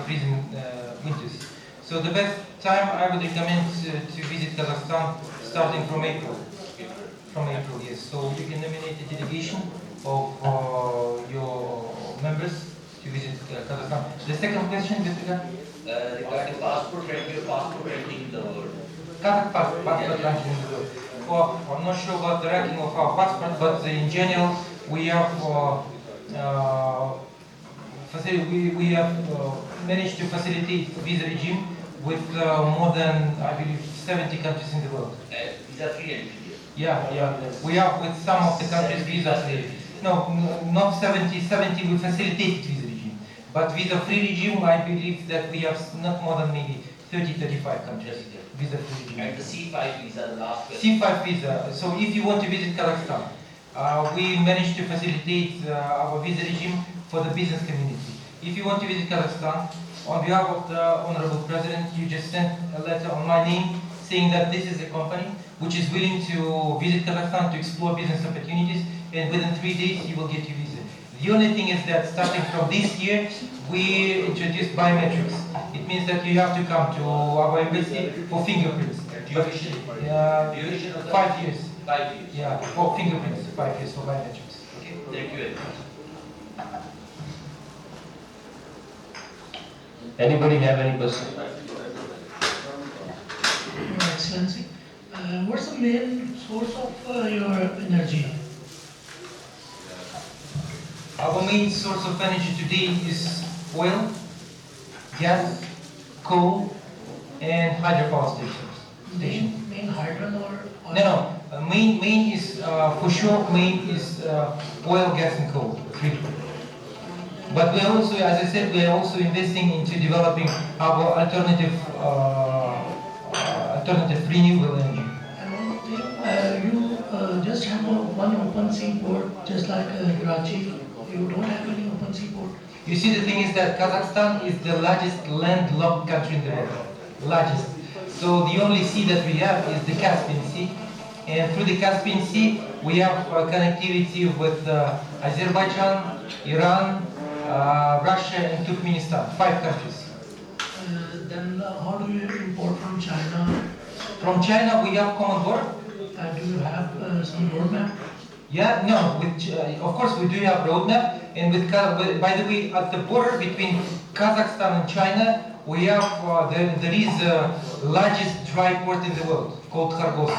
freezing winters. So the best time I would recommend to visit Kazakhstan starting from April. From April, yes. So you can nominate a delegation of your members to visit Kazakhstan. The second question with regard? Regarding passport ranking in the world. Kazakh passport ranking in the world. Well, I'm not sure about the ranking of our passport, but in general, we have we have managed to facilitate visa regime with more than, I believe, 70 countries in the world. Visa-free entry. Yeah. We have with some of the countries visa-free. No, not 70. 70 we facilitated visa regime. But visa-free regime, I believe that we have not more than maybe 30, 35 countries visa-free regime. And the C5 visa, the last question. C5 visa. So if you want to visit Kazakhstan, we managed to facilitate our visa regime for the business community. If you want to visit Kazakhstan, on behalf of the Honorable President, you just sent a letter on my name saying that this is a company which is willing to visit Kazakhstan to explore business opportunities, and within 3 days you will get your visa. The only thing is that starting from this year, we introduced biometrics. It means that you have to come to our embassy for fingerprints. Duration? Duration of 5 years. 5 years. Yeah, for fingerprints, 5 years for biometrics. Okay, thank you very much. Anybody have any question? Your Excellency, what's the main source of your energy? Our main source of energy today is oil, gas, coal, and hydropower stations. Main hydro or oil? No. Main is for sure. Main is oil, gas, and coal. Three. But we are also, as I said, we are also investing into developing our alternative renewable energy. And one more thing, you just have one open seaport, just like Karachi. You don't have any open seaport. You see, the thing is that Kazakhstan is the largest landlocked country in the world. Largest. So the only sea that we have is the Caspian Sea. And through the Caspian Sea, we have connectivity with Azerbaijan, Iran, Russia, and Turkmenistan, 5 countries. Then how do you import from China? From China, we have common border. Do you have some roadmap? Yeah, no. Of course, we do have roadmap, and by the way, at the border between Kazakhstan and China, we have there is the largest dry port in the world called Khargos.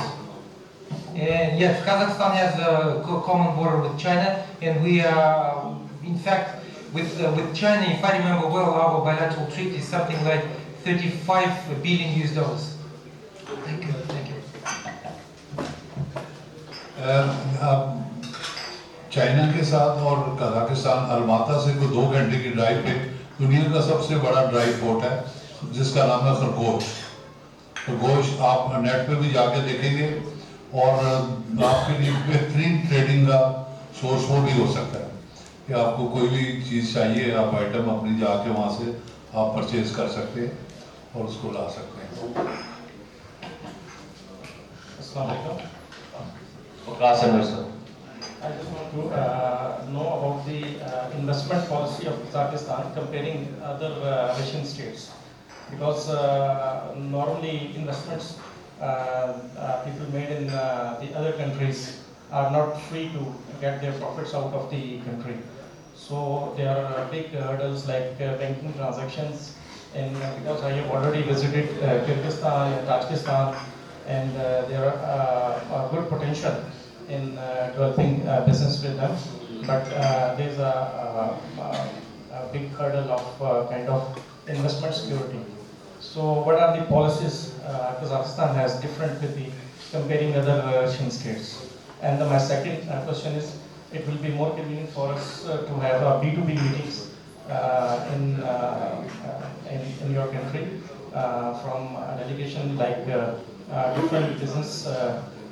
And yes, Kazakhstan has a common border with China, and we are, in fact, with China, if I remember well, our bilateral trade is something like $35 billion US. Thank you. China के साथ और Kazakhstan अलमाता से कोई 2 घंटे की drive पे दुनिया का सबसे बड़ा ड्राइव पोर्ट है जिसका नाम है खरगोश। आप नेट पे भी जाके देखेंगे और आपके लिए बेहतरीन ट्रेडिंग का सोर्स वो भी हो सकता है कि आपको कोई भी चीज़ चाहिए, आप आइटम अपनी जाके वहाँ से आप परचेज कर सकते हैं और उसको ला सकते हैं। I just want to know about the investment policy of Kazakhstan comparing other Asian states, because normally investments people made in the other countries are not free to get their profits out of the country. So there are big hurdles like banking transactions, and because I have already visited Kyrgyzstan and Tajikistan, and there are good potential in developing business with them, but there's a big hurdle of kind of investment security. So what are the policies Kazakhstan has different with the comparing other Asian states? And my second question is, it will be more convenient for us to have B2B meetings in your country from a delegation like different business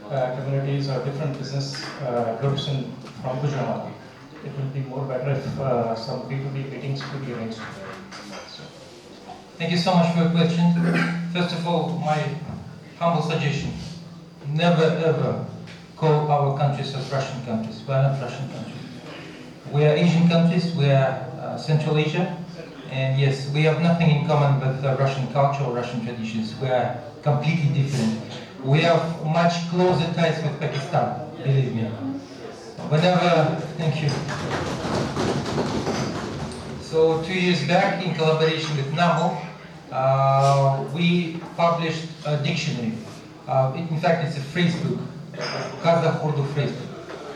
communities or different business groups from Gujranwala. It will be more better if some B2B meetings could be arranged. Thank you so much for your question. First of all, my humble suggestion, never ever call our countries as Russian countries. We are not Russian countries. We are Asian countries, we are Central Asia, And yes, we have nothing in common with Russian culture or Russian traditions. We are completely different. We have much closer ties with Pakistan, believe me. Thank you. So 2 years back, in collaboration with NAMO, we published a dictionary. In fact, it's a phrase book, Kazakh Urdu phrase book.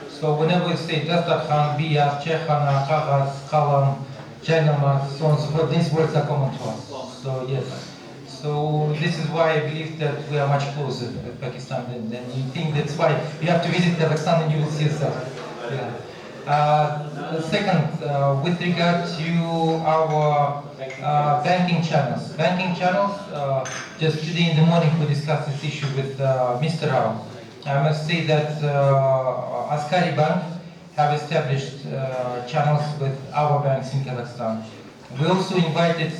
So whenever we say Dastakhan, Biyaz, Chekhana, Kagaz, Khalam, Janamat, so on and so forth, these words are common to us. So yes. So this is why I believe that we are much closer with Pakistan than you think. That's why you have to visit Kazakhstan and you will see yourself. Yeah. Second, with regard to our banking channels. Just today in the morning we discussed this issue with Mr. Rao. I must say that Askari Bank have established channels with our banks in Kazakhstan. We also invited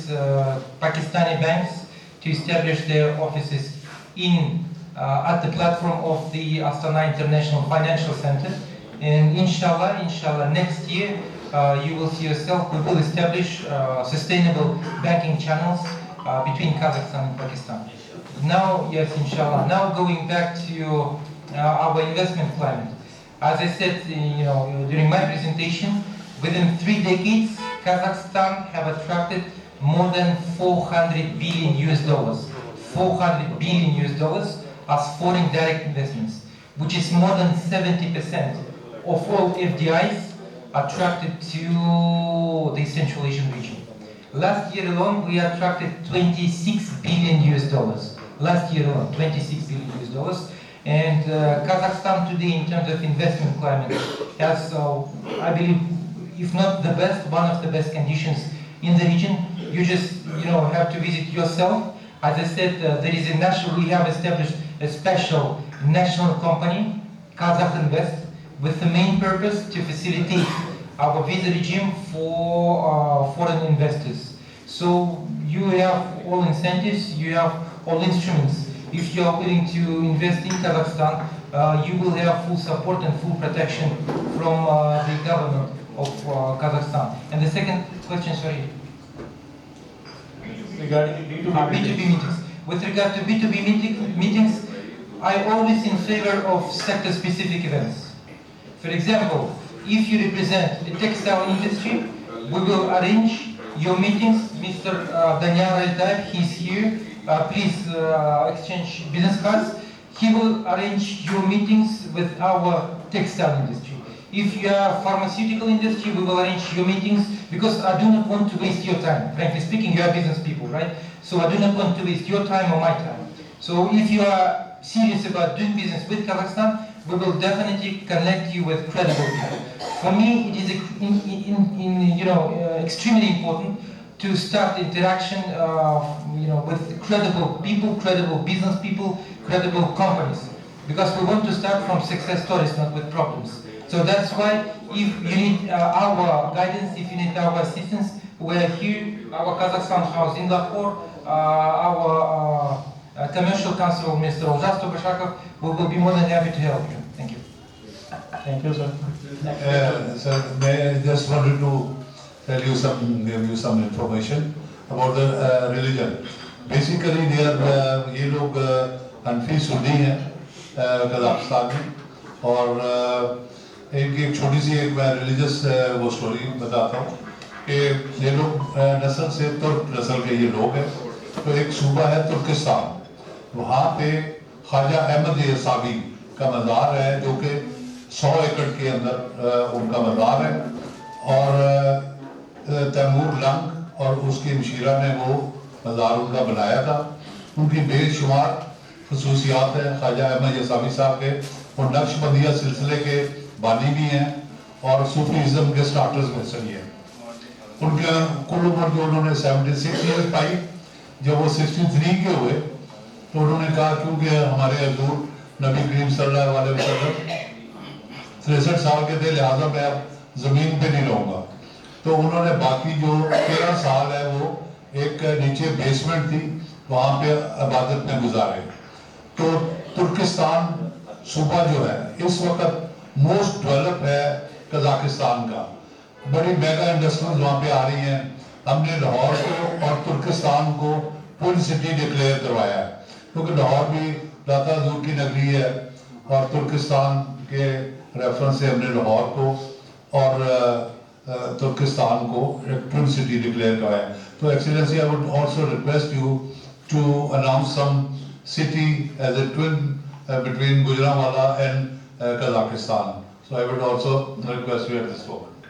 Pakistani banks to establish their offices at the platform of the Astana International Financial Center. And inshallah, next year, you will see yourself, we will establish sustainable banking channels between Kazakhstan and Pakistan. Now, yes, inshallah. Now going back to our investment climate. As I said, during my presentation, within 3 decades, Kazakhstan have attracted more than $400 billion US. $400 billion US as foreign direct investments, which is more than 70% of all FDIs attracted to the Central Asian region. Last year alone, we attracted $26 billion US. Last year alone, $26 billion US. And Kazakhstan today, in terms of investment climate, has, I believe, if not the best, one of the best conditions in the region. You just, have to visit yourself. As I said, we have established a special national company, Kazakh Invest, with the main purpose to facilitate our visa regime for foreign investors. So you have all incentives, you have all instruments. If you are willing to invest in Kazakhstan, you will have full support and full protection from the government of Kazakhstan. And the second question, sorry. Regarding B2B B2B meetings. With regard to B2B meetings, I always in favor of sector-specific events. For example, if you represent the textile industry, we will arrange your meetings. Mr. Daniel Altaev, he's here. Please exchange business cards. He will arrange your meetings with our textile industry. If you are pharmaceutical industry, we will arrange your meetings because I do not want to waste your time. Frankly speaking, you are business people, right? So I do not want to waste your time or my time. So if you are serious about doing business with Kazakhstan, we will definitely connect you with credible people. For me, it is extremely important to start interaction with credible people, credible business people, credible companies. Because we want to start from success stories, not with problems. So that's why if you need our guidance, if you need our assistance, we are here, our Kazakhstan house in Lahore, our commercial council, Mr. Yousaf, we will be more than happy to help you. Thank you. Thank you, sir. Sir, I just wanted to give you some information about the religion. Basically, ये लोग हनफी सुन्नी हैं Kazakhstan में और एक छोटी सी मैं religious वो story बताता हूँ कि ये लोग नस्ल से तुर्क नस्ल के ये लोग हैं। तो एक सूबा है तुर्किस्तान, वहाँ पे ख्वाजा अहमद यसावी का मज़ार है जो कि 100 एकड़ के अंदर उनका मज़ार है और तैमूर लंग और उसकी मशीरा ने वो मज़ार उनका बनाया था। उनकी बेशुमार खसूसियात है ख्वाजा अहमद यसावी साहब के, और नक्शबंदिया सिलसिले के बानी भी हैं और सूफीज़म के स्टार्टर्स में से भी हैं। उनके कुल उम्र जो उन्होंने 76 ईयर्स पाई, जब वो 63 के हुए तो उन्होंने कहा क्योंकि हमारे हजूर नबी करीम सल्लल्लाहु अलैहि वसल्लम 63 साल के थे, लिहाजा मैं अब ज़मीन पे नहीं रहूँगा। तो उन्होंने बाकी जो 13 साल है वो एक नीचे बेसमेंट थी, वहाँ पे इबादत में गुजारे। तो तुर्किस्तान सूबा जो है इस वक्त मोस्ट डेवलप है कजाकिस्तान का। बड़ी मेगा इंडस्ट्रीज वहाँ पे आ रही हैं, हमने लाहौर को और तुर्किस्तान को पुल सिटी डिक्लेयर करवाया है, क्योंकि लाहौर भी दाता हजूर की नगरी है और तुर्किस्तान के रेफरेंस से हमने लाहौर को और तुर्किस्तान को ट्विन सिटी डिक्लेयर करवाया है। तो excellency, I would also request you to announce some city as a twin between Gujranwala and Kazakhstan. So I would also request you at this moment.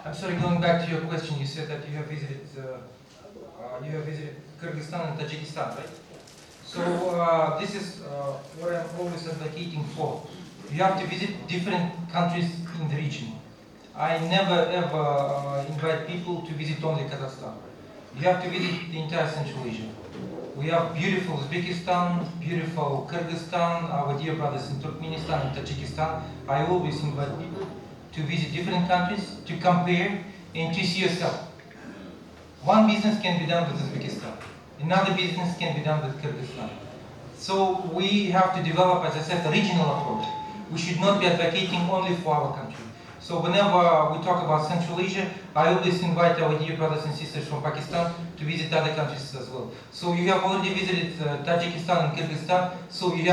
I'm sorry, going back to your question, you said that you have visited Kyrgyzstan and Tajikistan, right? So this is what I'm always advocating for. You have to visit different countries in the region. I never ever invite people to visit only Kazakhstan. You have to visit the entire Central Asia. We have beautiful Uzbekistan, beautiful Kyrgyzstan, our dear brothers in Turkmenistan and Tajikistan. I always invite people to visit different countries, to compare and to see yourself. One business can be done with Uzbekistan, another business can be done with Kyrgyzstan. So we have to develop, as I said, a regional approach. We should not be advocating only for our country. So whenever we talk about Central Asia, I always invite our dear brothers and sisters from Pakistan to visit other countries as well. So you have already visited Tajikistan and Kyrgyzstan, so you have